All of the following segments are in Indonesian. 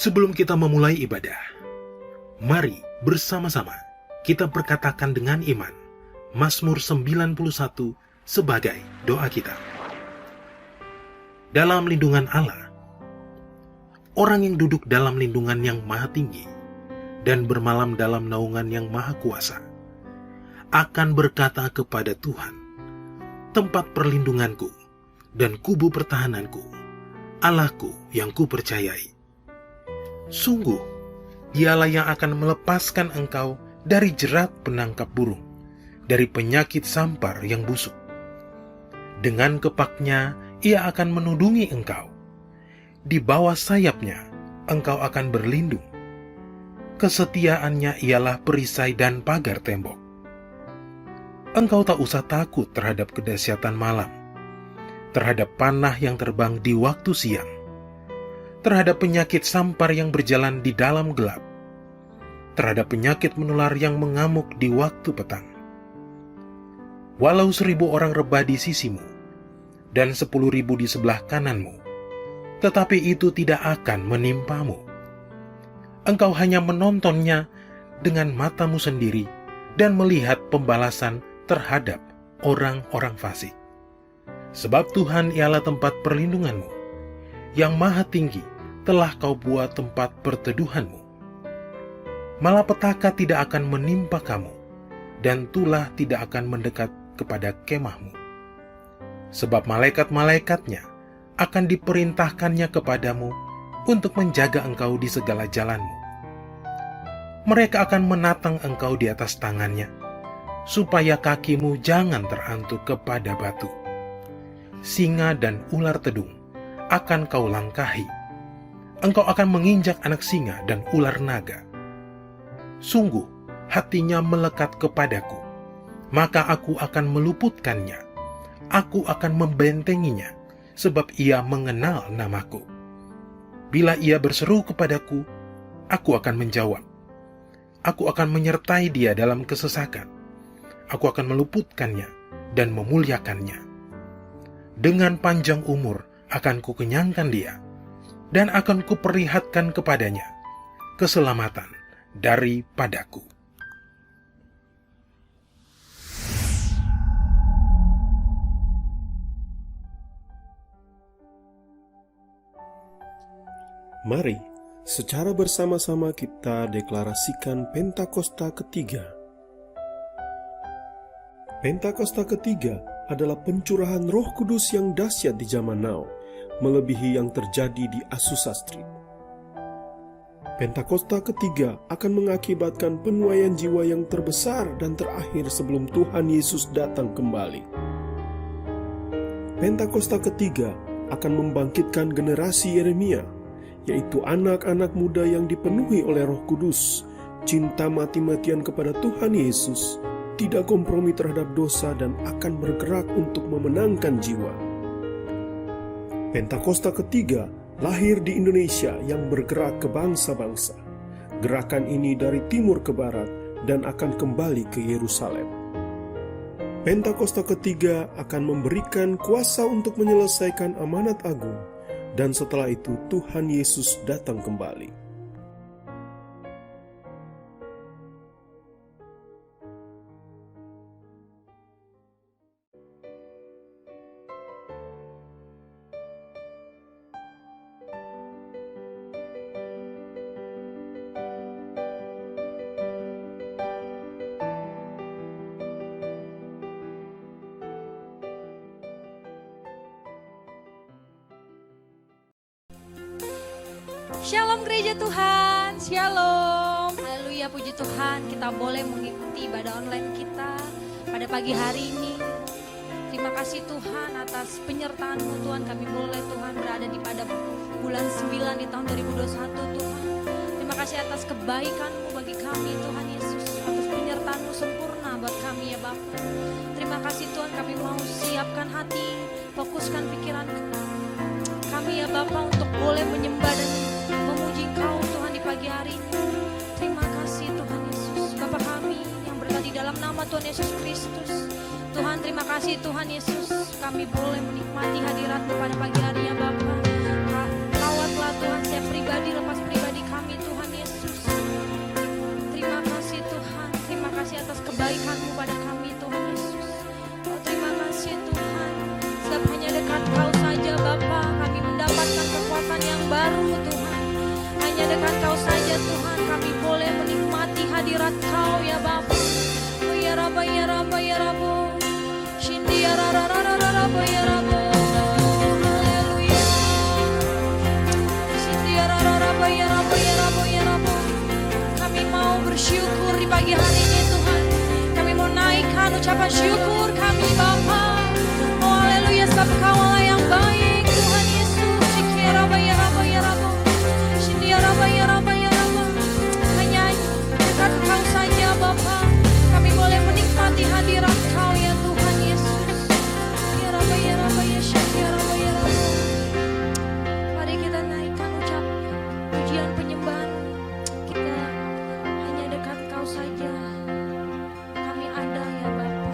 Sebelum kita memulai ibadah, mari bersama-sama kita perkatakan dengan iman Mazmur 91 sebagai doa kita. Dalam lindungan Allah, orang yang duduk dalam lindungan yang maha tinggi dan bermalam dalam naungan yang maha kuasa akan berkata kepada Tuhan, tempat perlindunganku dan kubu pertahananku, Allahku yang kupercayai. Sungguh, Dialah yang akan melepaskan engkau dari jerat penangkap burung, dari penyakit sampar yang busuk. Dengan kepaknya Ia akan menudungi engkau. Di bawah sayapnya engkau akan berlindung. Kesetiaannya ialah perisai dan pagar tembok. Engkau tak usah takut terhadap kedahsyatan malam, terhadap panah yang terbang di waktu siang, terhadap penyakit sampar yang berjalan di dalam gelap, terhadap penyakit menular yang mengamuk di waktu petang. Walau 1.000 orang rebah di sisimu, dan 10.000 di sebelah kananmu, tetapi itu tidak akan menimpamu. Engkau hanya menontonnya dengan matamu sendiri dan melihat pembalasan terhadap orang-orang fasik. Sebab Tuhan ialah tempat perlindunganmu, yang maha tinggi telah kau buat tempat perteduhanmu. Malapetaka tidak akan menimpa kamu, dan tulah tidak akan mendekat kepada kemahmu. Sebab malaikat-malaikatnya akan diperintahkannya kepadamu untuk menjaga engkau di segala jalanmu. Mereka akan menatang engkau di atas tangannya, supaya kakimu jangan terantuk kepada batu. Singa dan ular tedung akan kau langkahi. Engkau akan menginjak anak singa dan ular naga. Sungguh, hatinya melekat kepadaku, maka aku akan meluputkannya. Aku akan membentenginya, sebab ia mengenal namaku. Bila ia berseru kepadaku, aku akan menjawab. Aku akan menyertai dia dalam kesesakan. Aku akan meluputkannya dan memuliakannya. Dengan panjang umur akan kukenyangkan dia, dan akan kuperlihatkan kepadanya keselamatan daripadaku. Mari, secara bersama-sama kita deklarasikan Pentakosta ketiga. Pentakosta ketiga adalah pencurahan Roh Kudus yang dahsyat di zaman now, melebihi yang terjadi di Azusa Street. Pentakosta ketiga akan mengakibatkan penuaian jiwa yang terbesar dan terakhir sebelum Tuhan Yesus datang kembali. Pentakosta ketiga akan membangkitkan generasi Yeremia, yaitu anak-anak muda yang dipenuhi oleh Roh Kudus, cinta mati-matian kepada Tuhan Yesus, tidak kompromi terhadap dosa dan akan bergerak untuk memenangkan jiwa. Pentakosta ketiga lahir di Indonesia yang bergerak ke bangsa-bangsa. Gerakan ini dari timur ke barat dan akan kembali ke Yerusalem. Pentakosta ketiga akan memberikan kuasa untuk menyelesaikan amanat agung, dan setelah itu Tuhan Yesus datang kembali. Shalom gereja Tuhan, shalom. Haleluya, puji Tuhan, kita boleh mengikuti ibadah online kita pada pagi hari ini. Terima kasih Tuhan atas penyertaan-Mu Tuhan, kami boleh Tuhan berada di pada bulan 9 di tahun 2021 Tuhan. Terima kasih atas kebaikan-Mu bagi kami Tuhan Yesus, atas penyertaan-Mu sempurna buat kami ya Bapa. Terima kasih Tuhan, kami mau siapkan hati, fokuskan pikiran kami ya Bapa untuk boleh menyembah dan memuji Engkau Tuhan di pagi hari ini. Terima kasih Tuhan Yesus, Bapa kami yang berkati dalam nama Tuhan Yesus Kristus. Tuhan, terima kasih Tuhan Yesus, kami boleh menikmati hadirat-Mu pada pagi hari ya Bapa. Rawatlah Tuhan setiap pribadi, lepas pribadi kebaikan-Mu pada kami Tuhan Yesus. Oh terima kasih Tuhan, sebab hanya dekat Kau saja Bapa kami mendapatkan kekuatan yang baru Tuhan. Hanya dekat Kau saja Tuhan kami boleh menikmati hadirat Kau ya Bapa. Oh ya Rabba ya Rabba ya Rabbo, Shindi ya Rabba ya Rabbo. Haleluya. Shindi ya Rabba ya Rabbo ya Rabbo ya Rabbo. Kami mau bersyukur di pagi hari ini Tuhan. Kami mau naikkan ucapan syukur kami Bapa. Oh haleluya, sebab Kau Allah yang baik Tuhan Yesus. Shindi ya Rabba ya Rabba ya Rabbo. Shindi ya Rabba ya Rabba ya Rabbo. Hanya dekat Kau saja Bapa kami boleh menikmati hadirat Kau ya Tuhan Yesus. Ya Rabba ya Rabba ya Shindi ya Rabba ya Rabbo. Mari kita naikkan ucap pujian penyembahan kita. Hanya dekat Kau saja kami ada ya Bapa.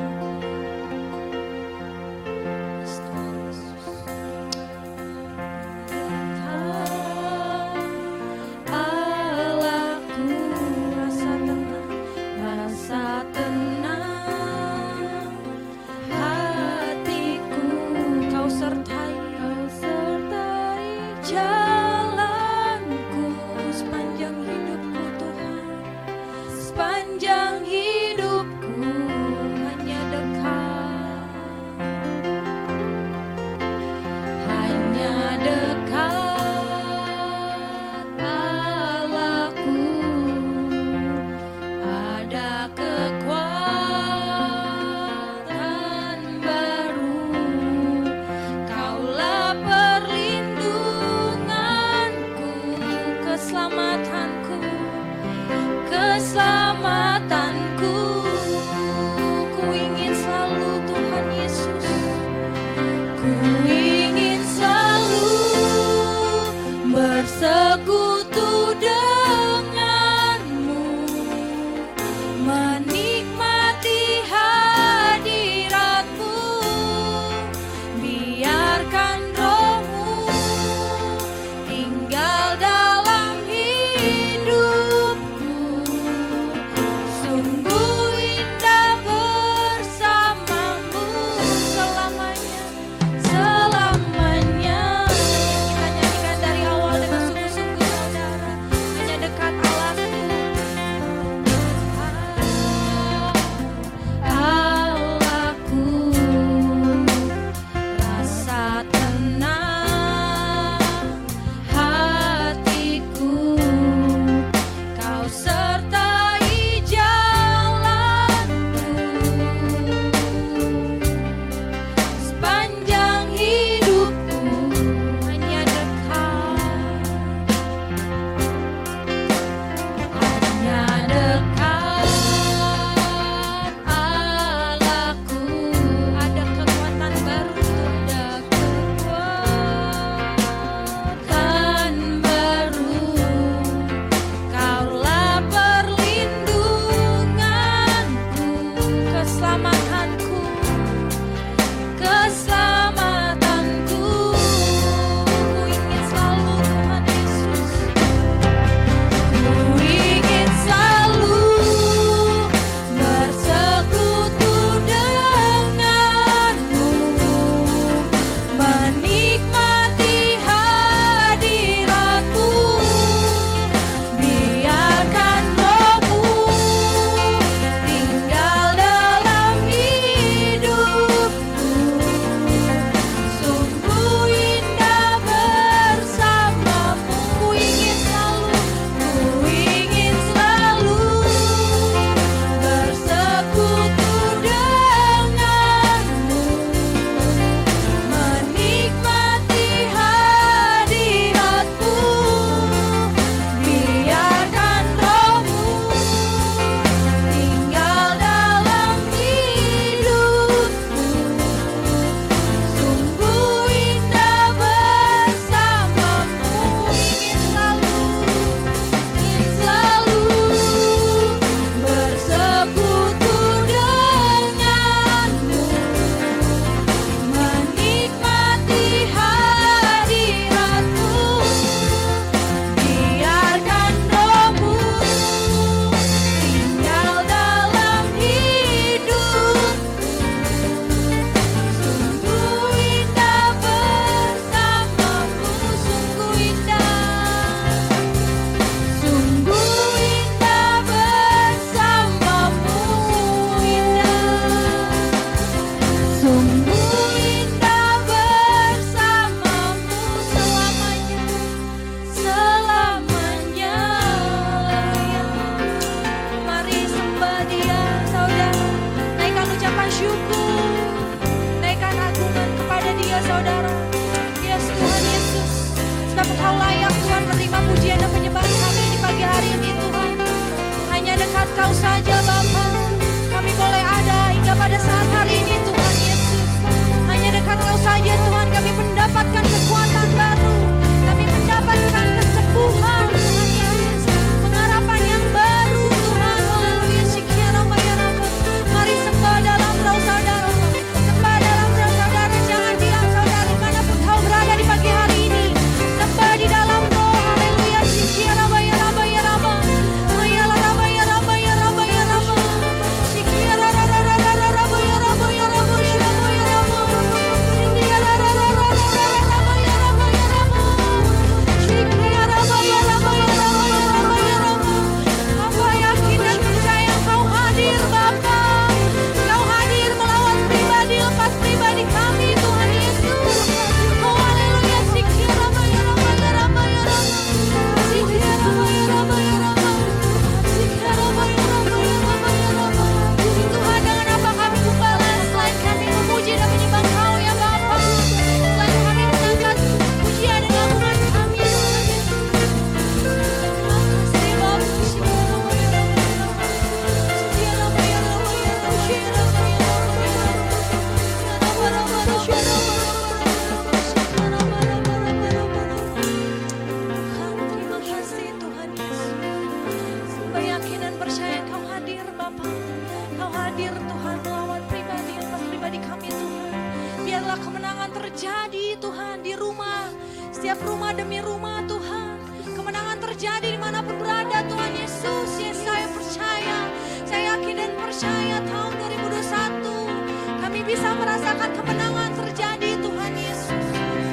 hadir Tuhan melawan pribadi lepas pribadi kami Tuhan. Biarlah kemenangan terjadi Tuhan di rumah, setiap rumah demi rumah Tuhan. Kemenangan terjadi dimanapun berada Tuhan Yesus. Ya saya percaya, saya yakin dan percaya tahun 2021 kami bisa merasakan kemenangan terjadi Tuhan Yesus.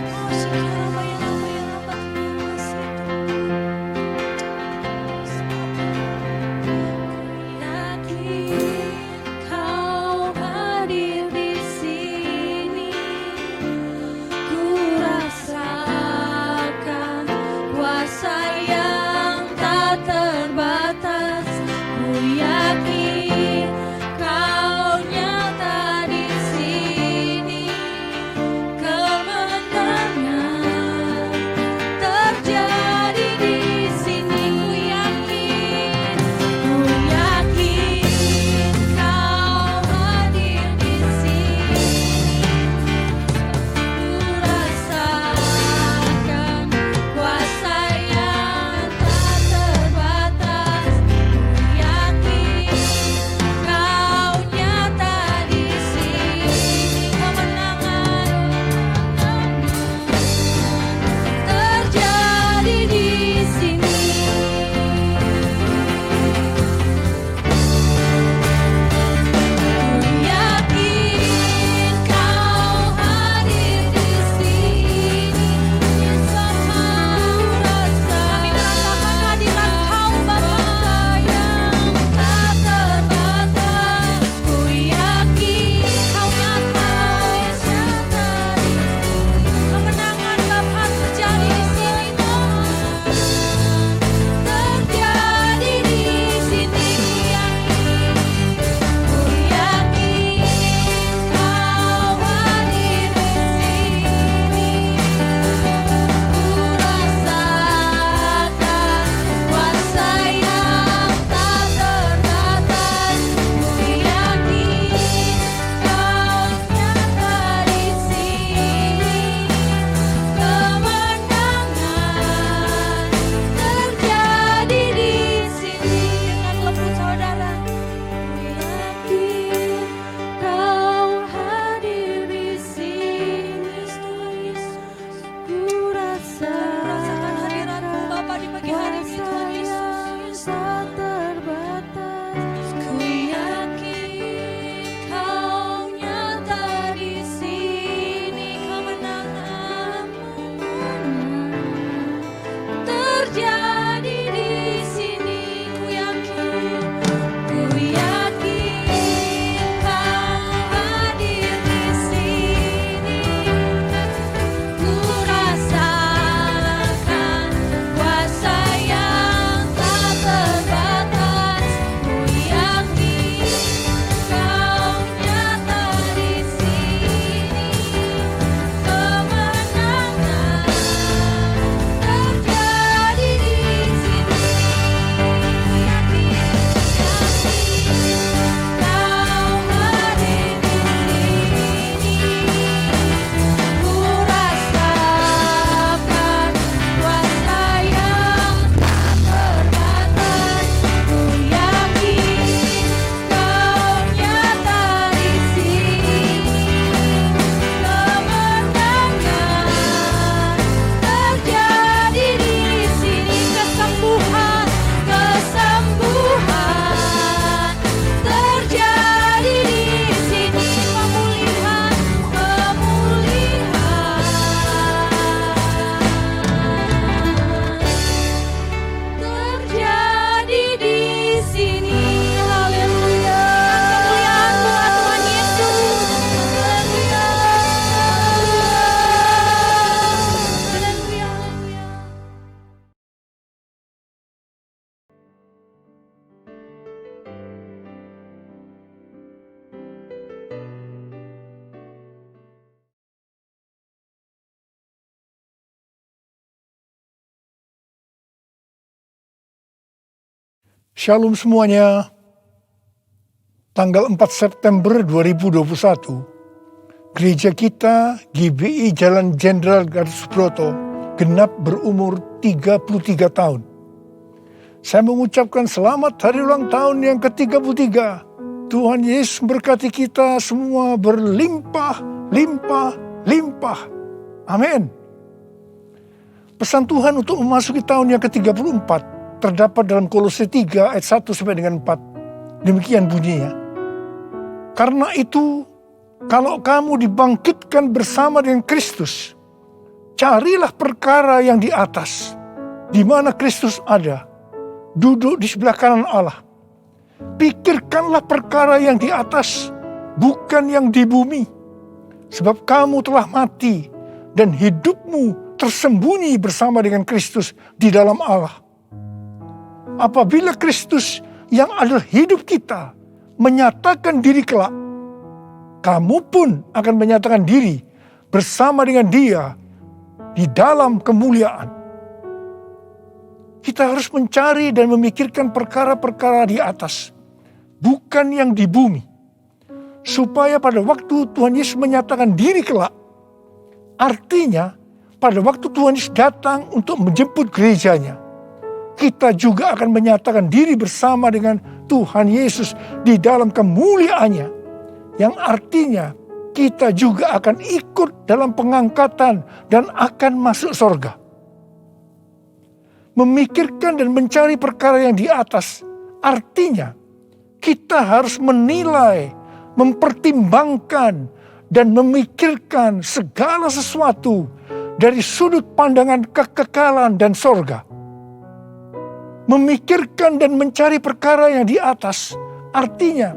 Oh syukur ya Ramba, terima kasih Tuhan. Yakin kau hadir di sini, ku rasakan kuasa yang tak terbatas. Ku yakin kau nyata di sini, kemenangan terjadi di sini. Ku yakin kau hadir di sini, ku rasakan kuasa yang tak terbatas. Ku yakin kau nyata di sini, kemenangan terjadi di sini. Ku yakin kau hadir di sini, semua rasa kami merasakan hadirat kau Bapa yang tak terbatas. Ku yakin kau nyata di sini, kemenangan Bapa terjadi di sini Tuhan, terjadi di sini. Ku yakin kau hadir di sini, ku rasakan kuasa yang tak terbatas. Ku yakin kau nyata di sini, kemenangan terjadi di sini. Dengan lembut saudara, ku yakin kau hadir di sini Tuhan Yesus. Ku rasakan hadirat-Mu Bapa di pagi hari ini Tuhan Yesus tak terbatas. Ku yakin kau nyata di sini, kemenangan terjadi di sini. Ku yakin kau hadir di sini, ku rasakan kuasa yang tak terbatas. Ku yakin kau nyata di sini, kemenangan terjadi di sini. Kau hadir di sini, ku rasakan kuasa yang tak terbatas. Ku yakin kau nyata di sini, kemenangan terjadi di sini. Kesembuhan terjadi di sini, pemulihan terjadi di sini. Haleluya. Kemuliaan Tuhan Yesus. Haleluya. Haleluya. Shalom semuanya. Tanggal 4 September 2021, gereja kita GBI Jalan Jenderal Gatot Subroto genap berumur 33 tahun. Saya mengucapkan selamat hari ulang tahun yang ke-33 Tuhan Yesus berkati kita semua berlimpah, limpah, limpah. Amin. Pesan Tuhan untuk memasuki tahun yang ke-34 terdapat dalam Kolose 3 ayat 1 sampai dengan 4. Demikian bunyinya. Karena itu, kalau kamu dibangkitkan bersama dengan Kristus, carilah perkara yang di atas, di mana Kristus ada, duduk di sebelah kanan Allah. Pikirkanlah perkara yang di atas, bukan yang di bumi. Sebab kamu telah mati, dan hidupmu tersembunyi bersama dengan Kristus di dalam Allah. Apabila Kristus yang adalah hidup kita menyatakan diri kelak, kamu pun akan menyatakan diri bersama dengan Dia di dalam kemuliaan. Kita harus mencari dan memikirkan perkara-perkara di atas, bukan yang di bumi. Supaya pada waktu Tuhan Yesus menyatakan diri kelak, artinya pada waktu Tuhan Yesus datang untuk menjemput gerejanya, kita juga akan menyatakan diri bersama dengan Tuhan Yesus di dalam kemuliaannya. Yang artinya kita juga akan ikut dalam pengangkatan dan akan masuk surga. Memikirkan dan mencari perkara yang di atas, artinya kita harus menilai, mempertimbangkan, dan memikirkan segala sesuatu dari sudut pandangan kekekalan dan sorga. Memikirkan dan mencari perkara yang di atas, artinya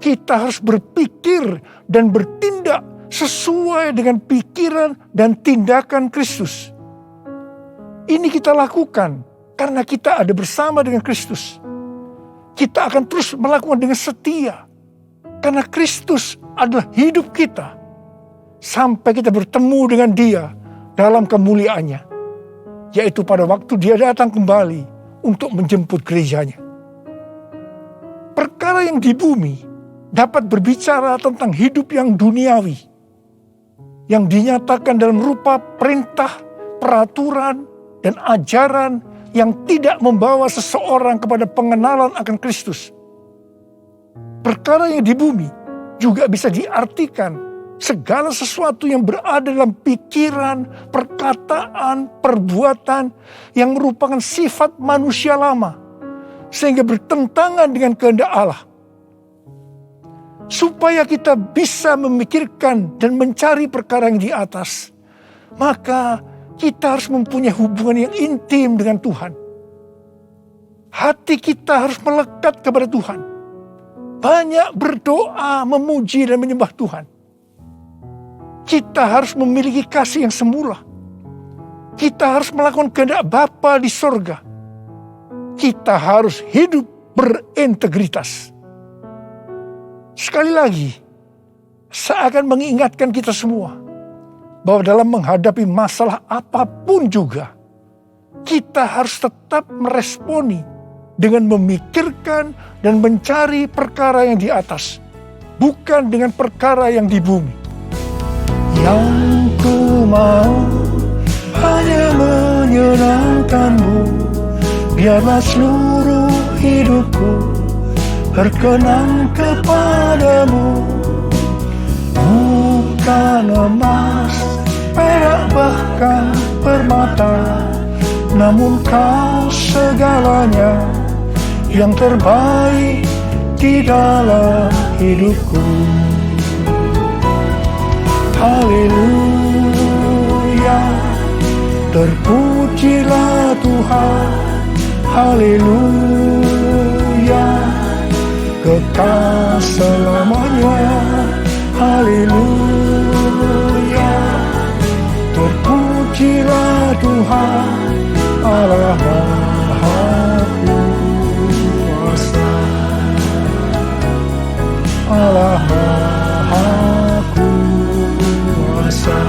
kita harus berpikir dan bertindak sesuai dengan pikiran dan tindakan Kristus. Ini kita lakukan karena kita ada bersama dengan Kristus. Kita akan terus melakukan dengan setia, karena Kristus adalah hidup kita, sampai kita bertemu dengan Dia dalam kemuliaannya, yaitu pada waktu Dia datang kembali untuk menjemput gerejanya. Perkara yang di bumi dapat berbicara tentang hidup yang duniawi, yang dinyatakan dalam rupa perintah, peraturan, dan ajaran yang tidak membawa seseorang kepada pengenalan akan Kristus. Perkara yang di bumi juga bisa diartikan segala sesuatu yang berada dalam pikiran, perkataan, perbuatan yang merupakan sifat manusia lama, sehingga bertentangan dengan kehendak Allah. Supaya kita bisa memikirkan dan mencari perkara yang di atas, maka kita harus mempunyai hubungan yang intim dengan Tuhan. Hati kita harus melekat kepada Tuhan. Banyak berdoa, memuji dan menyembah Tuhan. Kita harus memiliki kasih yang semula. Kita harus melakukan kehendak Bapa di sorga. Kita harus hidup berintegritas. Sekali lagi, saya akan mengingatkan kita semua bahwa dalam menghadapi masalah apapun juga, kita harus tetap meresponi dengan memikirkan dan mencari perkara yang di atas, bukan dengan perkara yang di bumi. Yang ku mau hanya menyenangkanmu, biarlah seluruh hidupku berkenan kepadamu. Bukan emas, perak bahkan permata, namun kau segalanya yang terbaik di dalam hidupku. Haleluya, terpujilah Tuhan. Haleluya, kekal selamanya. Haleluya, terpujilah Tuhan Allah Maha Kuasa. Allah Maha Kuasa.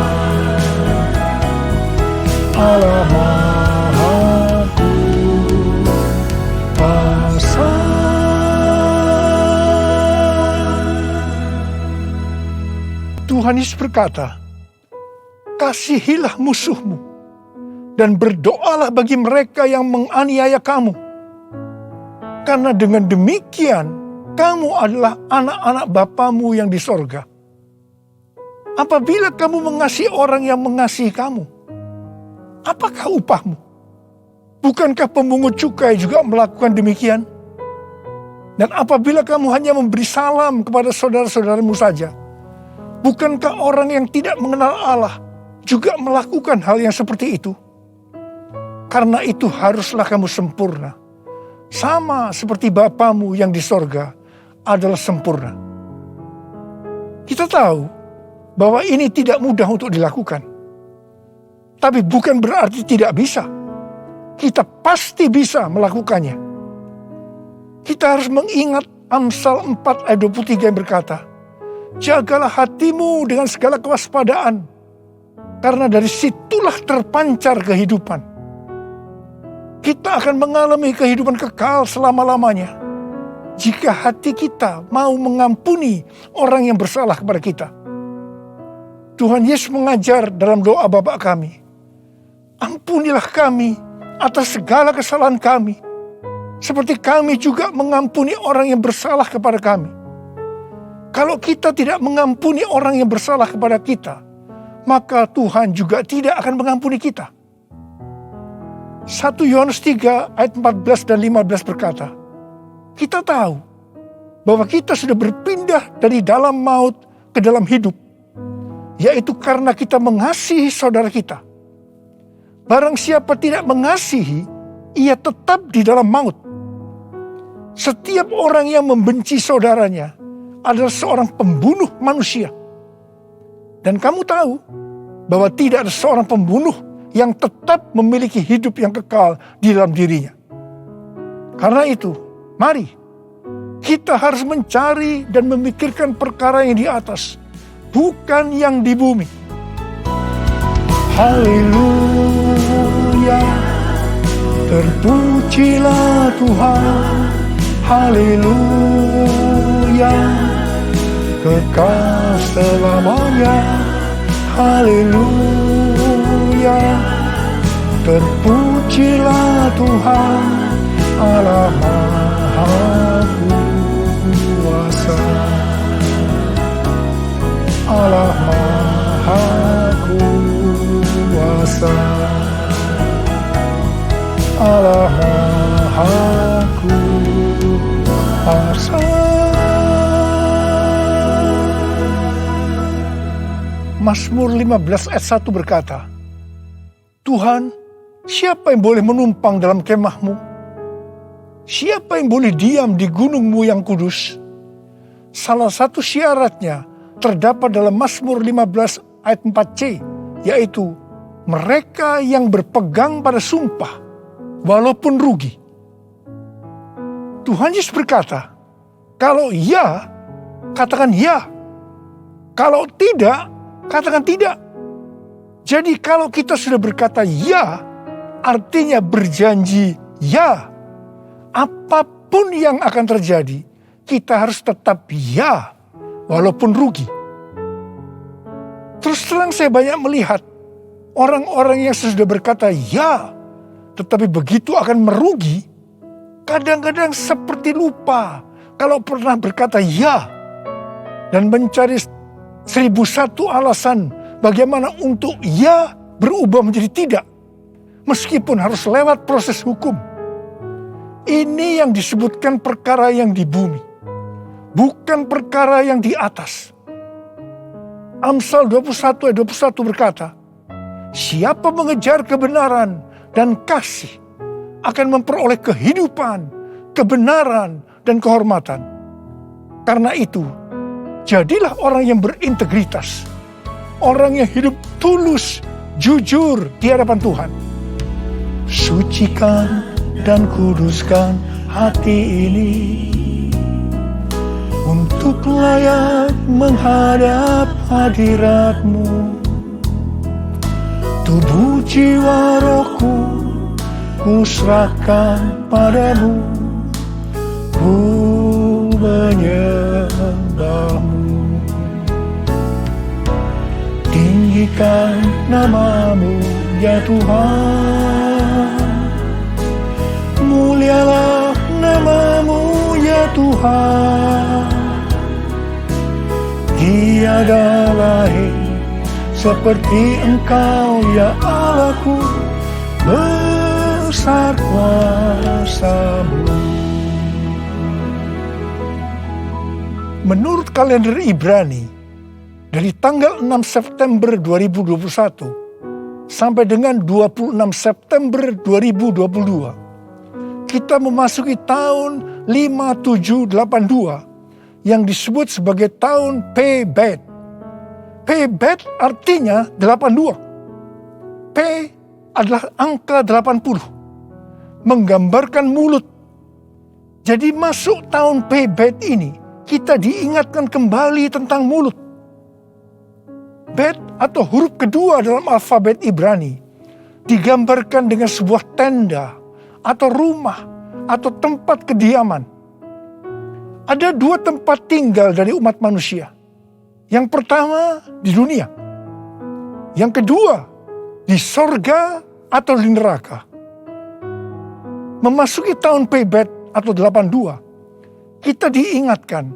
Allah Maha Kuasa. Tuhan Yesus berkata, kasihilah musuhmu dan berdoalah bagi mereka yang menganiaya kamu. Karena dengan demikian kamu adalah anak-anak Bapamu yang di sorga. Apabila kamu mengasihi orang yang mengasihi kamu, apakah upahmu? Bukankah pemungut cukai juga melakukan demikian? Dan apabila kamu hanya memberi salam kepada saudara-saudaramu saja, bukankah orang yang tidak mengenal Allah juga melakukan hal yang seperti itu? Karena itu haruslah kamu sempurna, sama seperti Bapamu yang di sorga adalah sempurna. Kita tahu bahwa ini tidak mudah untuk dilakukan. Tapi bukan berarti tidak bisa. Kita pasti bisa melakukannya. Kita harus mengingat Amsal 4 ayat 23 yang berkata, jagalah hatimu dengan segala kewaspadaan, karena dari situlah terpancar kehidupan. Kita akan mengalami kehidupan kekal selama-lamanya jika hati kita mau mengampuni orang yang bersalah kepada kita. Tuhan Yesus mengajar dalam doa Bapa kami, ampunilah kami atas segala kesalahan kami, seperti kami juga mengampuni orang yang bersalah kepada kami. Kalau kita tidak mengampuni orang yang bersalah kepada kita, maka Tuhan juga tidak akan mengampuni kita. 1 Yohanes 3 ayat 14 dan 15 berkata, kita tahu bahwa kita sudah berpindah dari dalam maut ke dalam hidup, yaitu karena kita mengasihi saudara kita. Barang siapa tidak mengasihi, ia tetap di dalam maut. Setiap orang yang membenci saudaranya adalah seorang pembunuh manusia. Dan kamu tahu bahwa tidak ada seorang pembunuh yang tetap memiliki hidup yang kekal di dalam dirinya. Karena itu, mari kita harus mencari dan memikirkan perkara yang di atas, bukan yang di bumi. Haleluya, terpujilah Tuhan. Haleluya, kekal selamanya. Haleluya, terpujilah Tuhan Allah Maha Kuasa. Allah Maha Kuasa. Allah Maha Kuasa. Mazmur 15 ayat 1 berkata, Tuhan, siapa yang boleh menumpang dalam kemahmu? Siapa yang boleh diam di gunungmu yang kudus? Salah satu syaratnya terdapat dalam Mazmur 15 ayat 4c, yaitu mereka yang berpegang pada sumpah, walaupun rugi. Tuhan Yesus berkata, kalau ya, katakan ya. Kalau tidak, katakan tidak. Jadi kalau kita sudah berkata ya, artinya berjanji ya. Apapun yang akan terjadi, kita harus tetap ya, walaupun rugi. Terus terang saya banyak melihat orang-orang yang sudah berkata ya, tetapi begitu akan merugi, kadang-kadang seperti lupa kalau pernah berkata ya, dan mencari 1001 alasan bagaimana untuk ya berubah menjadi tidak, meskipun harus lewat proses hukum. Ini yang disebutkan perkara yang di bumi, bukan perkara yang di atas. Amsal 21 ayat 21 berkata, siapa mengejar kebenaran dan kasih akan memperoleh kehidupan, kebenaran, dan kehormatan. Karena itu, jadilah orang yang berintegritas, orang yang hidup tulus, jujur di hadapan Tuhan. Sucikan dan kuduskan hati ini untuk layak menghadap hadirat-Mu. Tubuh jiwa rohku ku serahkan padamu, ku menyembah-Mu. Tinggikan nama-Mu ya Tuhan, mulialah nama-Mu ya Tuhan, tiada lain seperti Engkau ya Allahku, besar kuasa-Mu. Menurut kalender Ibrani, dari tanggal 6 September 2021 sampai dengan 26 September 2022, kita memasuki tahun 5782 yang disebut sebagai tahun Pebet. Pebet artinya 82. P adalah angka 80, menggambarkan mulut. Jadi masuk tahun Pebet ini, kita diingatkan kembali tentang mulut. Bet atau huruf kedua dalam alfabet Ibrani digambarkan dengan sebuah tenda atau rumah atau tempat kediaman. Ada dua tempat tinggal dari umat manusia. Yang pertama di dunia. Yang kedua di sorga atau di neraka. Memasuki tahun Pebet atau 82, kita diingatkan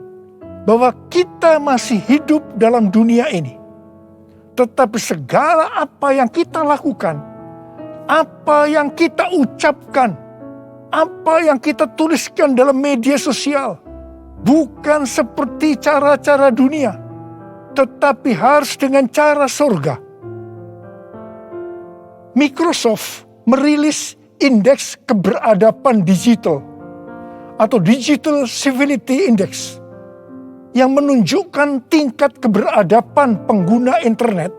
bahwa kita masih hidup dalam dunia ini. Tetapi segala apa yang kita lakukan, apa yang kita ucapkan, apa yang kita tuliskan dalam media sosial, bukan seperti cara-cara dunia, tetapi harus dengan cara surga. Microsoft merilis indeks keberadaban digital atau Digital Civility Index yang menunjukkan tingkat keberadaban pengguna internet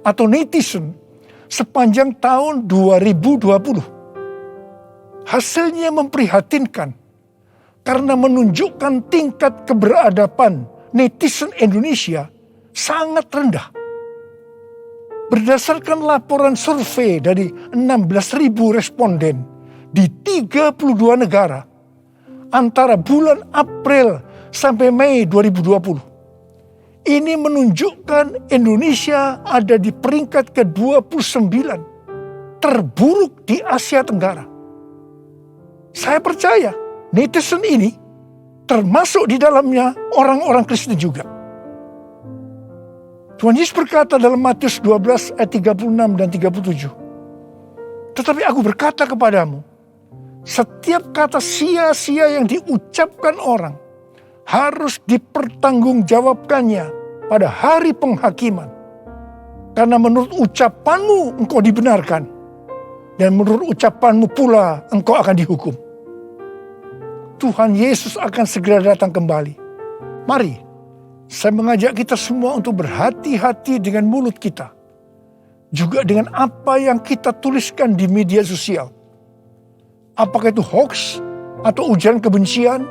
atau netizen sepanjang tahun 2020. Hasilnya memprihatinkan karena menunjukkan tingkat keberadaban netizen Indonesia sangat rendah. Berdasarkan laporan survei dari 16.000 responden di 32 negara antara bulan April sampai Mei 2020. Ini menunjukkan Indonesia ada di peringkat ke-29 terburuk di Asia Tenggara. Saya percaya netizen ini termasuk di dalamnya orang-orang Kristen juga. Tuhan Yesus berkata dalam Matius 12 ayat 36 dan 37. Tetapi aku berkata kepadamu, setiap kata sia-sia yang diucapkan orang harus dipertanggungjawabkannya pada hari penghakiman. Karena menurut ucapanmu engkau dibenarkan, dan menurut ucapanmu pula engkau akan dihukum. Tuhan Yesus akan segera datang kembali. Mari, saya mengajak kita semua untuk berhati-hati dengan mulut kita. Juga dengan apa yang kita tuliskan di media sosial. Apakah itu hoax atau ujaran kebencian,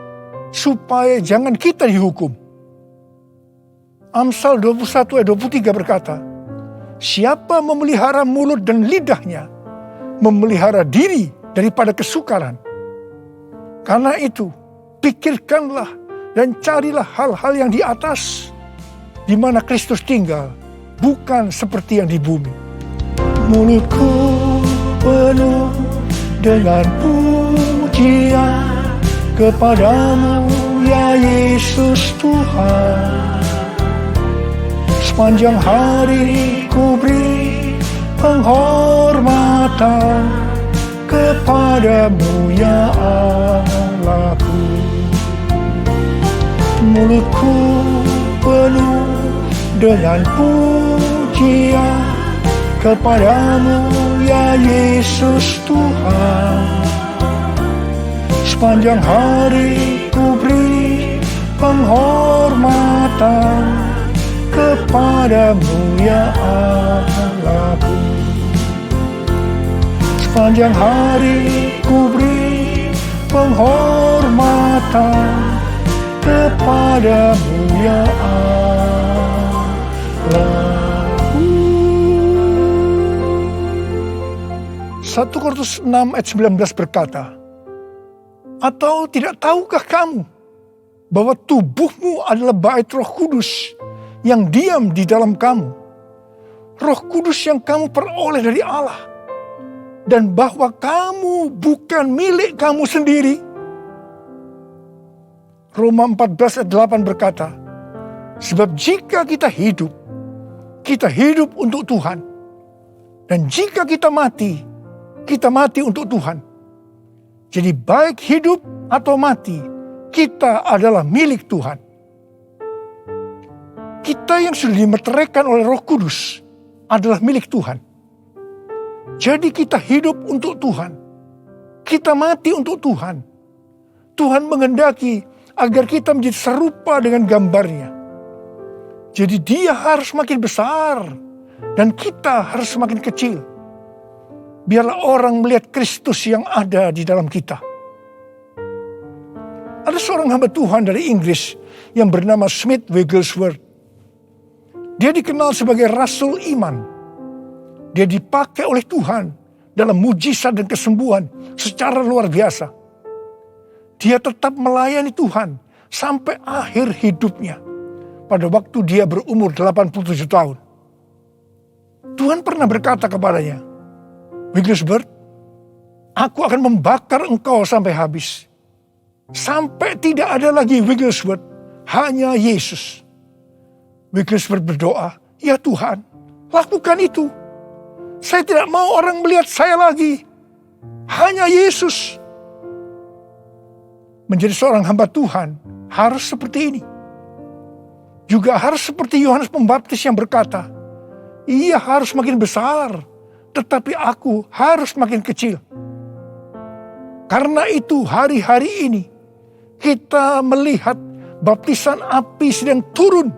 supaya jangan kita dihukum. Amsal 21 ayat 23 berkata, siapa memelihara mulut dan lidahnya, memelihara diri daripada kesukaran. Karena itu, pikirkanlah dan carilah hal-hal yang di atas, di mana Kristus tinggal, bukan seperti yang di bumi. Mulutku penuh dengan pujian kepadamu ya Yesus Tuhan. Sepanjang hari ku beri penghormatan kepadamu ya Allahku. Mulutku penuh dengan pujian kepadamu ya Yesus Tuhan. Sepanjang hari ku beri penghormatan kepadamu ya Allahku. Sepanjang hari ku beri penghormatan kepadamu ya Allahku. 1 Korintus 6 ayat 19 berkata, atau tidak tahukah kamu bahwa tubuhmu adalah bait Roh Kudus yang diam di dalam kamu, Roh Kudus yang kamu peroleh dari Allah, dan bahwa kamu bukan milik kamu sendiri. Roma 14 ayat 8 berkata, sebab jika kita hidup untuk Tuhan. Dan jika kita mati untuk Tuhan. Jadi baik hidup atau mati, kita adalah milik Tuhan. Kita yang sudah dimeteraikan oleh Roh Kudus adalah milik Tuhan. Jadi kita hidup untuk Tuhan. Kita mati untuk Tuhan. Tuhan menghendaki agar kita menjadi serupa dengan gambarnya. Jadi dia harus makin besar dan kita harus semakin kecil. Biarlah orang melihat Kristus yang ada di dalam kita. Ada seorang hamba Tuhan dari Inggris yang bernama Smith Wigglesworth. Dia dikenal sebagai Rasul Iman. Dia dipakai oleh Tuhan dalam mujizat dan kesembuhan secara luar biasa. Dia tetap melayani Tuhan sampai akhir hidupnya. Pada waktu dia berumur 87 tahun. Tuhan pernah berkata kepadanya, Wigglesworth, aku akan membakar engkau sampai habis. Sampai tidak ada lagi Wigglesworth, hanya Yesus. Wigglesworth berdoa, ya Tuhan, lakukan itu. Saya tidak mau orang melihat saya lagi. Hanya Yesus. Menjadi seorang hamba Tuhan harus seperti ini. Juga harus seperti Yohanes Pembaptis yang berkata, ia harus makin besar, tetapi aku harus makin kecil. Karena itu hari-hari ini kita melihat baptisan api sedang turun,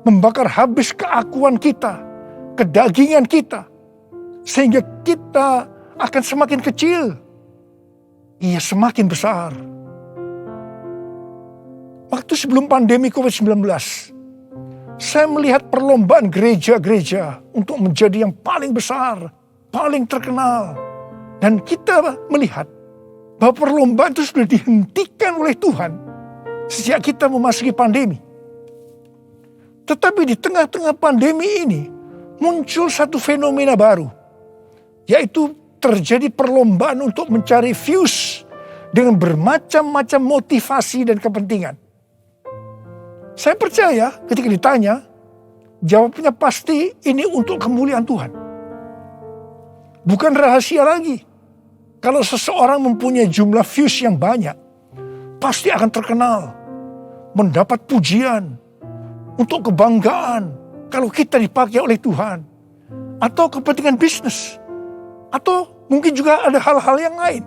membakar habis keakuan kita, kedagingan kita, sehingga kita akan semakin kecil. Ia semakin besar. Waktu sebelum pandemi COVID-19, saya melihat perlombaan gereja-gereja untuk menjadi yang paling besar, paling terkenal. Dan kita melihat bahwa perlombaan itu sudah dihentikan oleh Tuhan sejak kita memasuki pandemi. Tetapi di tengah-tengah pandemi ini muncul satu fenomena baru, yaitu terjadi perlombaan untuk mencari views dengan bermacam-macam motivasi dan kepentingan. Saya percaya ketika ditanya, jawabnya pasti ini untuk kemuliaan Tuhan. Bukan rahasia lagi. Kalau seseorang mempunyai jumlah views yang banyak, pasti akan terkenal, mendapat pujian, untuk kebanggaan, kalau kita dipakai oleh Tuhan, atau kepentingan bisnis, atau mungkin juga ada hal-hal yang lain.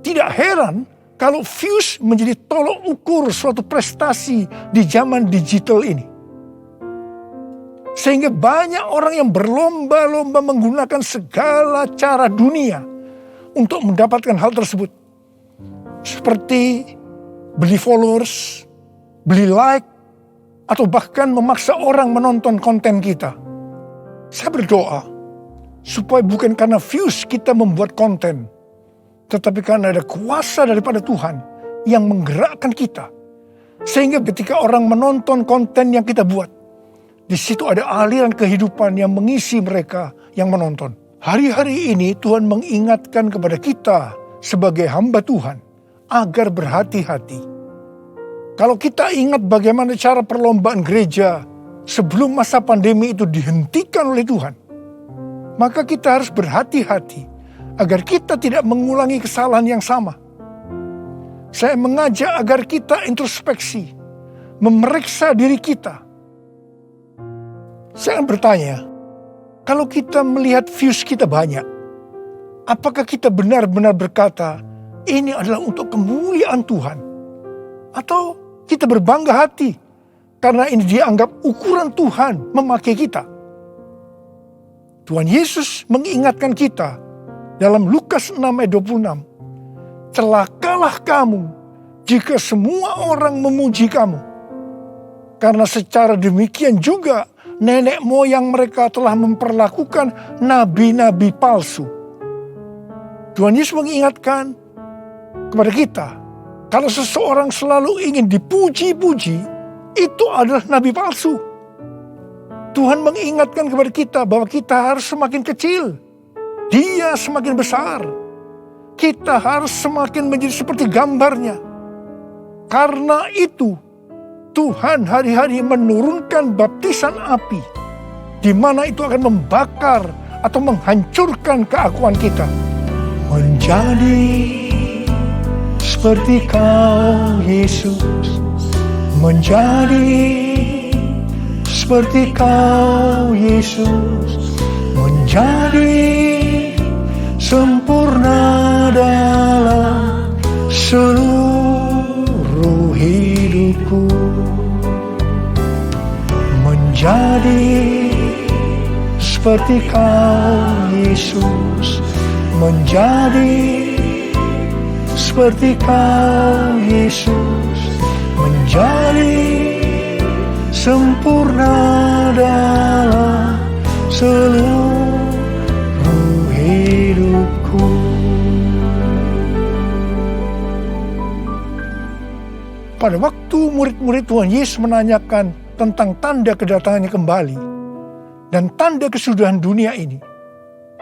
Tidak heran kalau views menjadi tolok ukur suatu prestasi di zaman digital ini. Sehingga banyak orang yang berlomba-lomba menggunakan segala cara dunia untuk mendapatkan hal tersebut. Seperti beli followers, beli like, atau bahkan memaksa orang menonton konten kita. Saya berdoa supaya bukan karena views kita membuat konten, tetapi karena ada kuasa daripada Tuhan yang menggerakkan kita. Sehingga ketika orang menonton konten yang kita buat, di situ ada aliran kehidupan yang mengisi mereka yang menonton. Hari-hari ini Tuhan mengingatkan kepada kita sebagai hamba Tuhan agar berhati-hati. Kalau kita ingat bagaimana cara perlombaan gereja sebelum masa pandemi itu dihentikan oleh Tuhan, maka kita harus berhati-hati agar kita tidak mengulangi kesalahan yang sama. Saya mengajak agar kita introspeksi, memeriksa diri kita. Saya akan bertanya, kalau kita melihat views kita banyak, apakah kita benar-benar berkata, ini adalah untuk kemuliaan Tuhan? Atau kita berbangga hati karena ini dianggap ukuran Tuhan memakai kita? Tuhan Yesus mengingatkan kita dalam Lukas 6 ayat 26. Celakalah kamu jika semua orang memuji kamu. Karena secara demikian juga nenek moyang mereka telah memperlakukan nabi-nabi palsu. Tuhan Yesus mengingatkan kepada kita, kalau seseorang selalu ingin dipuji-puji, itu adalah nabi palsu. Tuhan mengingatkan kepada kita bahwa kita harus semakin kecil, Dia semakin besar. Kita harus semakin menjadi seperti gambarnya. Karena itu, Tuhan hari-hari menurunkan baptisan api, di mana itu akan membakar atau menghancurkan keakuan kita. Menjadi seperti Kau, Yesus. Menjadi seperti Kau, Yesus. Menjadi sempurna dalam seluruh hidupku. Menjadi seperti Kau, Yesus. Menjadi seperti Kau, Yesus. Menjadi sempurna dalam seluruh hidupku. Pada waktu murid-murid Tuhan Yesus menanyakan tentang tanda kedatangannya kembali dan tanda kesudahan dunia ini,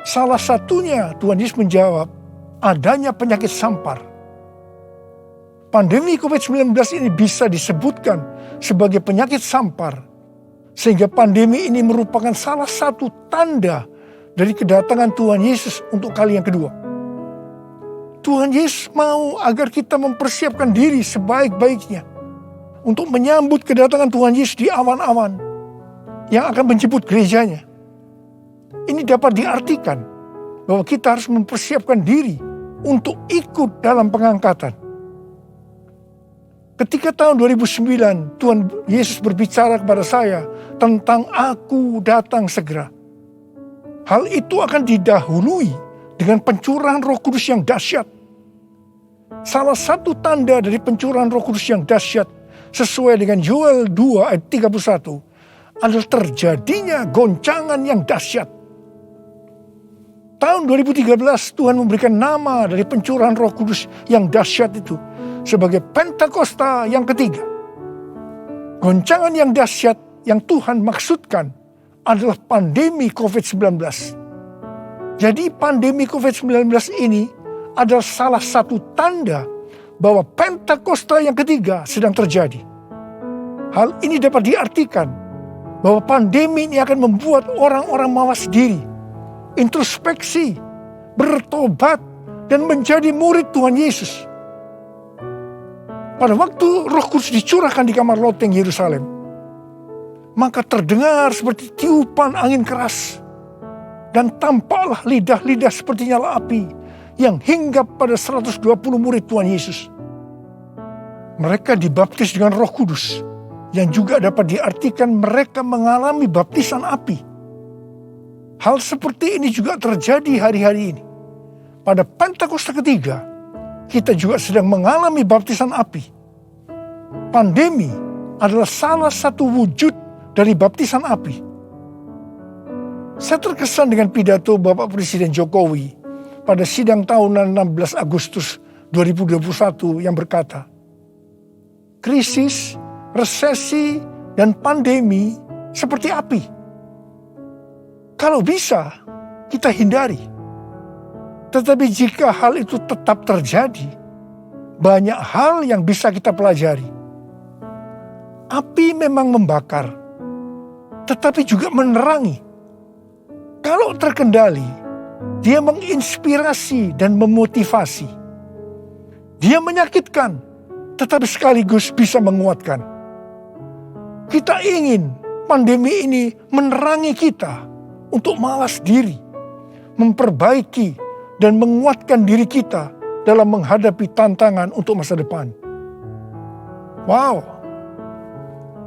salah satunya Tuhan Yesus menjawab, adanya penyakit sampar. Pandemi COVID-19 ini bisa disebutkan sebagai penyakit sampar, sehingga pandemi ini merupakan salah satu tanda dari kedatangan Tuhan Yesus untuk kali yang kedua. Tuhan Yesus mau agar kita mempersiapkan diri sebaik-baiknya untuk menyambut kedatangan Tuhan Yesus di awan-awan yang akan menjemput gerejanya. Ini dapat diartikan bahwa kita harus mempersiapkan diri untuk ikut dalam pengangkatan. Ketika tahun 2009 Tuhan Yesus berbicara kepada saya tentang aku datang segera, hal itu akan didahului dengan pencurahan Roh Kudus yang dahsyat. Salah satu tanda dari pencurahan Roh Kudus yang dahsyat sesuai dengan Yoel 2 ayat 31 adalah terjadinya goncangan yang dahsyat. Tahun 2013 Tuhan memberikan nama dari pencurahan Roh Kudus yang dahsyat itu sebagai Pentakosta yang ketiga. Goncangan yang dahsyat yang Tuhan maksudkan adalah pandemi COVID-19. Jadi pandemi COVID-19 ini adalah salah satu tanda bahwa Pentakosta yang ketiga sedang terjadi. Hal ini dapat diartikan bahwa pandemi ini akan membuat orang-orang mawas diri, introspeksi, bertobat, dan menjadi murid Tuhan Yesus. Pada waktu Roh Kudus dicurahkan di kamar loteng Yerusalem, maka terdengar seperti tiupan angin keras, dan tampaklah lidah-lidah seperti nyala api yang hinggap pada 120 murid Tuhan Yesus. Mereka dibaptis dengan Roh Kudus, yang juga dapat diartikan mereka mengalami baptisan api. Hal seperti ini juga terjadi hari-hari ini. Pada Pentakosta ketiga, kita juga sedang mengalami baptisan api. Pandemi adalah salah satu wujud dari baptisan api. Saya terkesan dengan pidato Bapak Presiden Jokowi pada sidang tahunan 16 Agustus 2021 yang berkata, krisis, resesi, dan pandemi seperti api. Kalau bisa, kita hindari. Tetapi jika hal itu tetap terjadi, banyak hal yang bisa kita pelajari. Api memang membakar, tetapi juga menerangi. Kalau terkendali, dia menginspirasi dan memotivasi. Dia menyakitkan, tetapi sekaligus bisa menguatkan. Kita ingin pandemi ini menerangi kita untuk mawas diri, memperbaiki dan menguatkan diri kita dalam menghadapi tantangan untuk masa depan. Wow,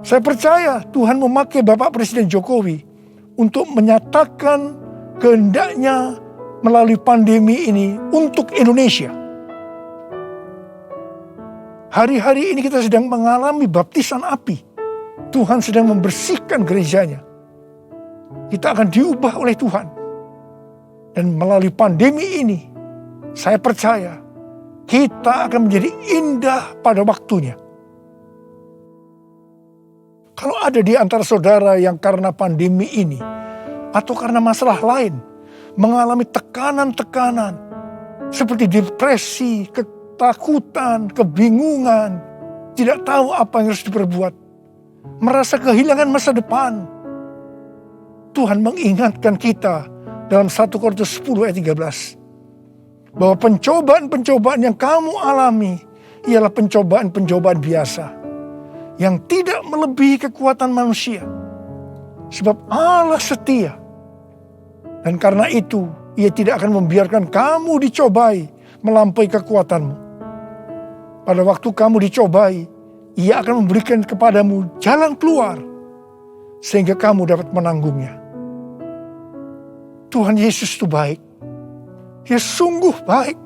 saya percaya Tuhan memakai Bapak Presiden Jokowi untuk menyatakan kehendaknya melalui pandemi ini untuk Indonesia. Hari-hari ini kita sedang mengalami baptisan api. Tuhan sedang membersihkan gerejanya. Kita akan diubah oleh Tuhan. Dan melalui pandemi ini, saya percaya kita akan menjadi indah pada waktunya. Kalau ada di antara saudara yang karena pandemi ini atau karena masalah lain mengalami tekanan-tekanan seperti depresi, ketakutan, kebingungan, tidak tahu apa yang harus diperbuat, merasa kehilangan masa depan. Tuhan mengingatkan kita dalam 1 Korintus 10 ayat 13. Bahwa pencobaan-pencobaan yang kamu alami ialah pencobaan-pencobaan biasa. Yang tidak melebihi kekuatan manusia. Sebab Allah setia. Dan karena itu, Ia tidak akan membiarkan kamu dicobai melampaui kekuatanmu. Pada waktu kamu dicobai, Ia akan memberikan kepadamu jalan keluar. Sehingga kamu dapat menanggungnya. Tuhan Yesus itu baik. Dia sungguh baik.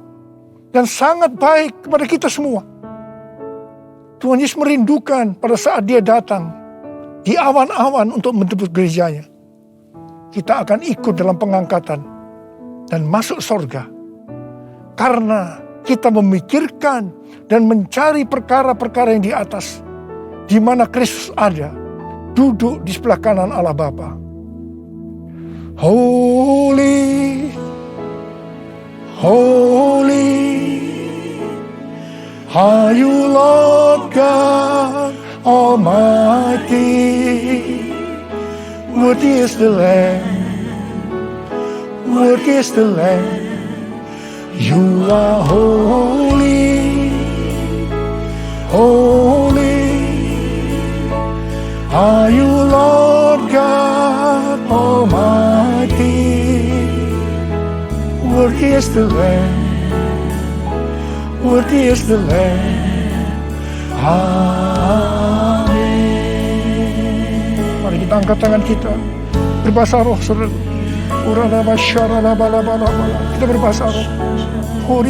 Dan sangat baik kepada kita semua. Tuhan Yesus merindukan pada saat Dia datang di awan-awan untuk menjemput gerejanya. Kita akan ikut dalam pengangkatan dan masuk sorga. Karena kita memikirkan dan mencari perkara-perkara yang di atas. Di mana Kristus ada, duduk di sebelah kanan Allah Bapa. Holy, holy, are you Lord God Almighty? Worthy is the Lamb, worthy is the Lamb. You are holy, holy, are you Lord God Almighty? Worthy is the Lamb, worthy is the Lamb. Amen. Mari kita angkat tangan kita, berbahasa roh, saudara. Kita berbahasa roh. Oh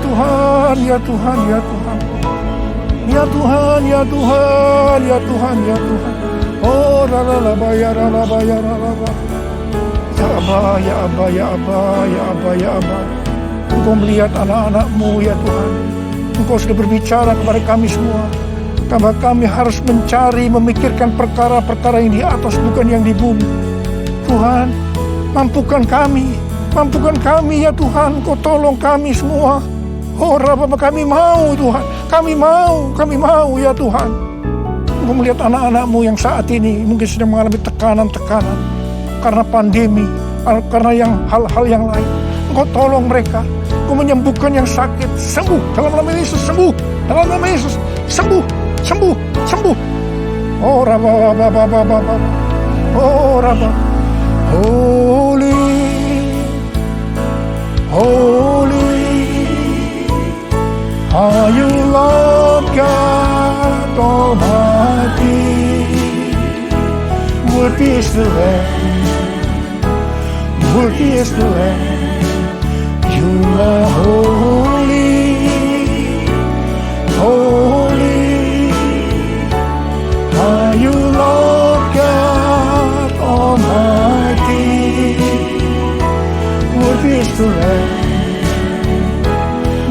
Tuhan, ya Tuhan, ya Tuhan. Ya Tuhan, ya Tuhan, ya Tuhan, ya Tuhan. Oh ralaba ya ralaba ya ralaba. Ya Abba, ya Abba, ya Abba, ya Abba, ya Abba. Engkau melihat anak-anak-Mu ya Tuhan. Engkau sudah berbicara kepada kami semua. Karena kami harus mencari, memikirkan perkara-perkara yang di atas, bukan yang di bumi. Tuhan, mampukan kami ya Tuhan. Kau tolong kami semua. Oh Rabbah, kami mau Tuhan. Kami mau ya Tuhan. Engkau melihat anak-anak-Mu yang saat ini mungkin sedang mengalami tekanan-tekanan. Karena pandemi, karena hal-hal yang lain. Engkau tolong mereka. Engkau menyembuhkan yang sakit. Sembuh dalam nama Yesus, sembuh. Dalam nama Yesus, sembuh. Oh Rabbah, oh Rabbah. Holy, holy, are you Lord God Almighty? Worthy is the Lamb, worthy is the Lamb. You are holy, holy, are you Lord God Almighty? Worthy is the Lamb,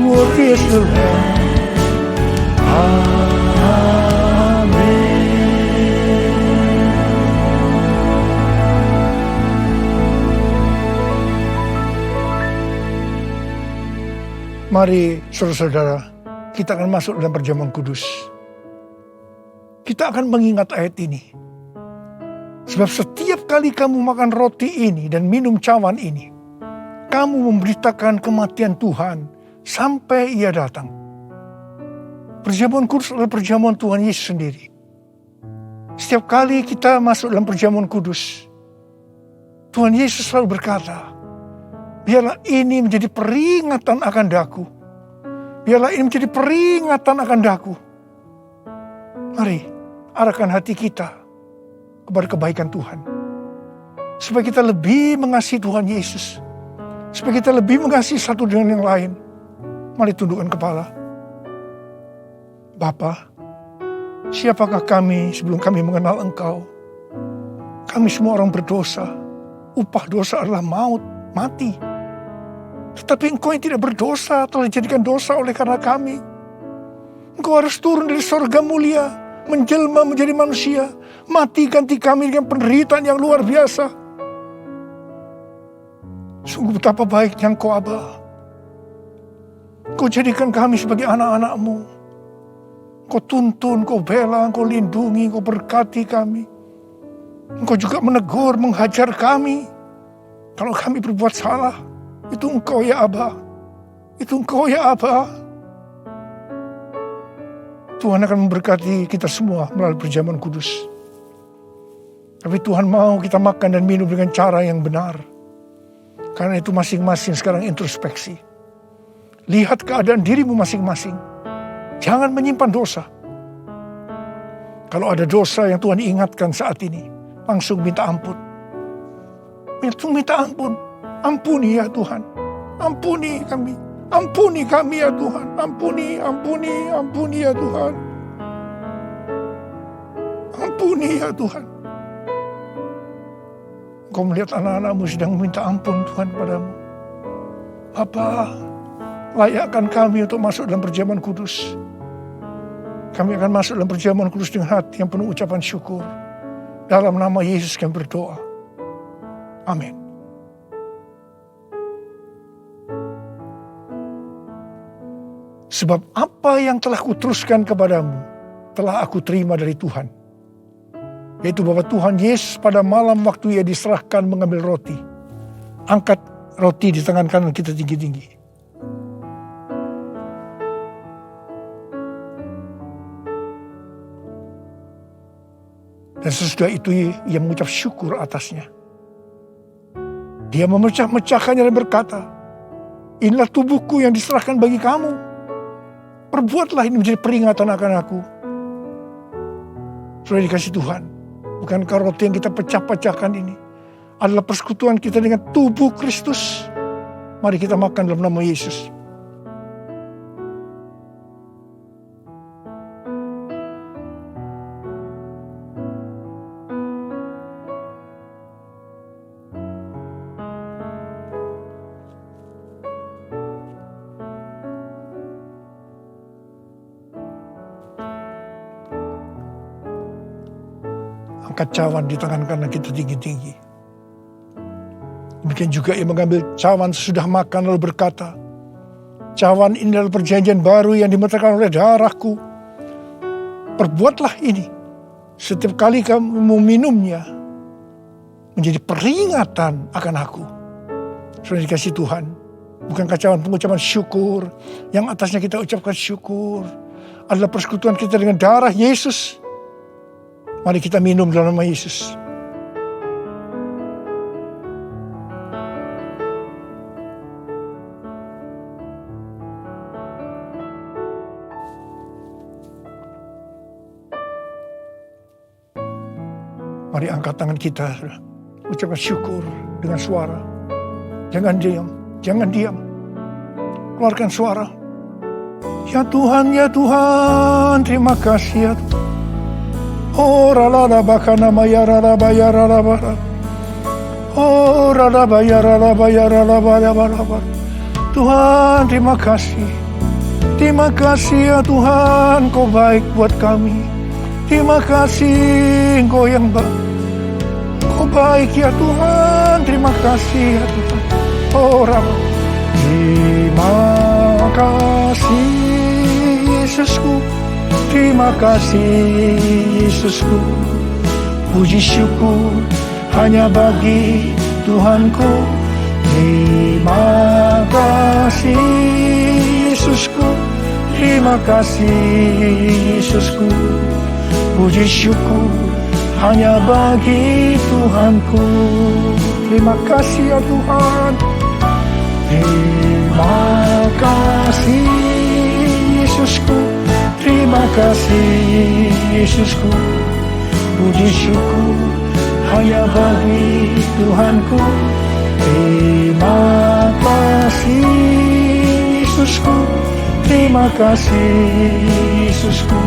worthy is the Lamb. Mari saudara-saudara, kita akan masuk dalam perjamuan kudus. Kita akan mengingat ayat ini. Sebab setiap kali kamu makan roti ini dan minum cawan ini, kamu memberitakan kematian Tuhan sampai Ia datang. Perjamuan kudus adalah perjamuan Tuhan Yesus sendiri. Setiap kali kita masuk dalam perjamuan kudus, Tuhan Yesus selalu berkata, biarlah ini menjadi peringatan akan daku. Biarlah ini menjadi peringatan akan daku. Mari, arahkan hati kita kepada kebaikan Tuhan. Supaya kita lebih mengasihi Tuhan Yesus. Supaya kita lebih mengasihi satu dengan yang lain. Mari tundukkan kepala. Bapa, siapakah kami sebelum kami mengenal Engkau? Kami semua orang berdosa. Upah dosa adalah maut, mati. Tetapi Engkau yang tidak berdosa telah dijadikan dosa oleh karena kami. Engkau harus turun dari sorga mulia, menjelma menjadi manusia, mati ganti kami dengan penderitaan yang luar biasa. Sungguh betapa baiknya Engkau, Aba. Kau jadikan kami sebagai anak-anak-Mu. Kau tuntun, Kau bela, Kau lindungi, Kau berkati kami. Engkau juga menegur, menghajar kami. Kalau kami berbuat salah, itu Engkau ya Aba. Itu Engkau ya Aba. Tuhan akan memberkati kita semua melalui perjamuan kudus. Tapi Tuhan mau kita makan dan minum dengan cara yang benar. Karena itu masing-masing sekarang introspeksi. Lihat keadaan dirimu masing-masing. Jangan menyimpan dosa. Kalau ada dosa yang Tuhan ingatkan saat ini, langsung minta ampun. Langsung minta ampun. Ampuni ya Tuhan. Ampuni kami. Ampuni kami ya Tuhan. Ampuni, ampuni, ampuni ya Tuhan. Ampuni ya Tuhan. Kau melihat anak-anak-Mu sedang meminta ampun Tuhan padamu. Bapa, layakkan kami untuk masuk dalam perjamuan kudus. Kami akan masuk dalam perjamuan kudus dengan hati yang penuh ucapan syukur. Dalam nama Yesus kami berdoa. Amin. Sebab apa yang telah kuteruskan kepadamu, telah aku terima dari Tuhan. Yaitu bahwa Tuhan Yesus pada malam waktu Ia diserahkan mengambil roti. Angkat roti di tangan kanan kita tinggi-tinggi. Dan sesudah itu Ia mengucap syukur atasnya. Dia memecah-mecahkannya dan berkata, inilah tubuhku yang diserahkan bagi kamu. Perbuatlah ini menjadi peringatan akan aku. Sudah dikasih Tuhan. Bukankah roti yang kita pecah-pecahkan ini adalah persekutuan kita dengan tubuh Kristus? Mari kita makan dalam nama Yesus. Angkat cawan di tangan kanan kita tinggi-tinggi. Demikian juga Ia mengambil cawan sesudah makan lalu berkata, cawan ini adalah perjanjian baru yang dimeterkan oleh darahku. Perbuatlah ini setiap kali kamu minumnya menjadi peringatan akan aku. Sudah dikasih Tuhan. Bukankah cawan pengucapan syukur yang atasnya kita ucapkan syukur adalah persekutuan kita dengan darah Yesus. Mari kita minum dalam nama Yesus. Mari angkat tangan kita, ucapkan syukur dengan suara. Jangan diam, jangan diam. Keluarkan suara. Ya Tuhan, terima kasih ya Tuhan. Oh rala bakana maya rala baya rala bara. Oh rala baya rala baya rala baya rala. Tuhan terima kasih. Terima kasih ya Tuhan, Kau baik buat kami. Terima kasih Engkau yang baik. Kau baik ya Tuhan, terima kasih ya Tuhan. Oh rala. Terima kasih Yesusku. Terima kasih Yesusku. Puji syukur hanya bagi Tuhanku. Terima kasih Yesusku. Terima kasih Yesusku. Puji syukur hanya bagi Tuhanku. Terima kasih ya Tuhan. Terima kasih Yesusku. Terima kasih Yesusku. Puji syukur hanya bagi Tuhanku. Terima kasih Yesusku. Terima kasih Yesusku.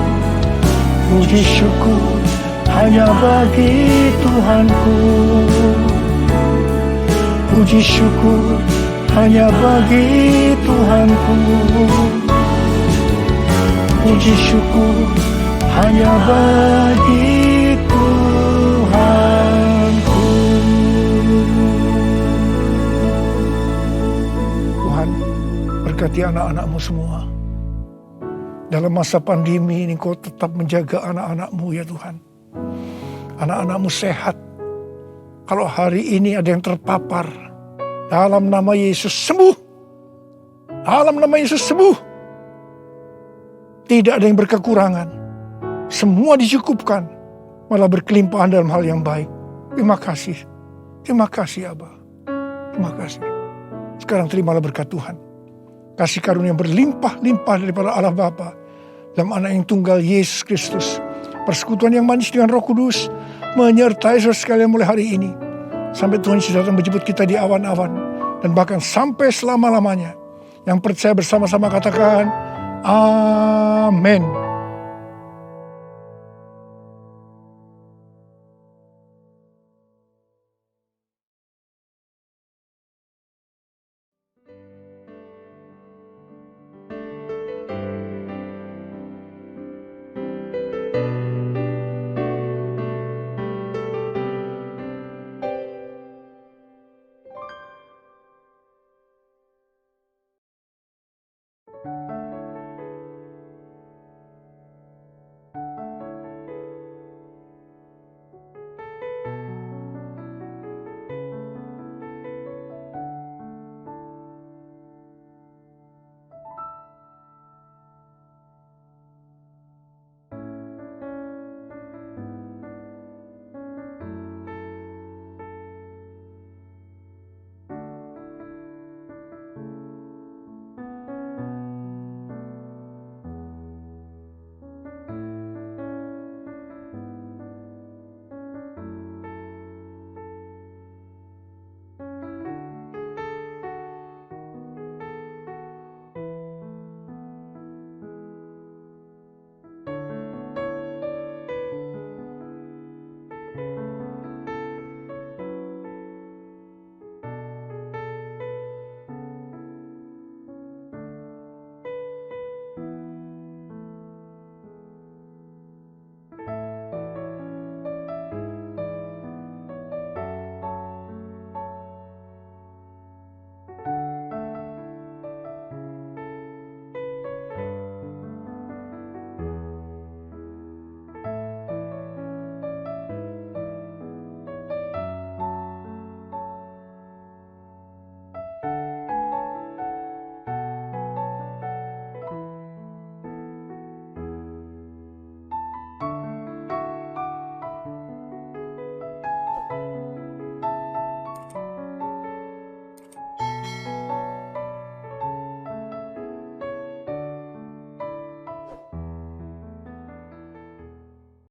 Puji syukur hanya bagi Tuhanku. Puji syukur hanya bagi Tuhanku. Puji syukur hanya bagi Tuhanku. Tuhan Berkati anak-anak-Mu semua. Dalam masa pandemi ini Kau tetap menjaga anak-anak-Mu ya Tuhan. Anak-anak-Mu sehat. Kalau hari ini ada yang terpapar, dalam nama Yesus sembuh. Dalam nama Yesus sembuh. Tidak ada yang berkekurangan. Semua dicukupkan. Malah berkelimpahan dalam hal yang baik. Terima kasih. Terima kasih Abah. Terima kasih. Sekarang terimalah berkat Tuhan. Kasih karunia berlimpah-limpah daripada Allah Bapa dalam Anak yang tunggal Yesus Kristus. Persekutuan yang manis dengan Roh Kudus menyertai saudara sekalian mulai hari ini. Sampai Tuhan Yesus datang menjemput kita di awan-awan. Dan bahkan sampai selama-lamanya. Yang percaya bersama-sama katakan, Amin.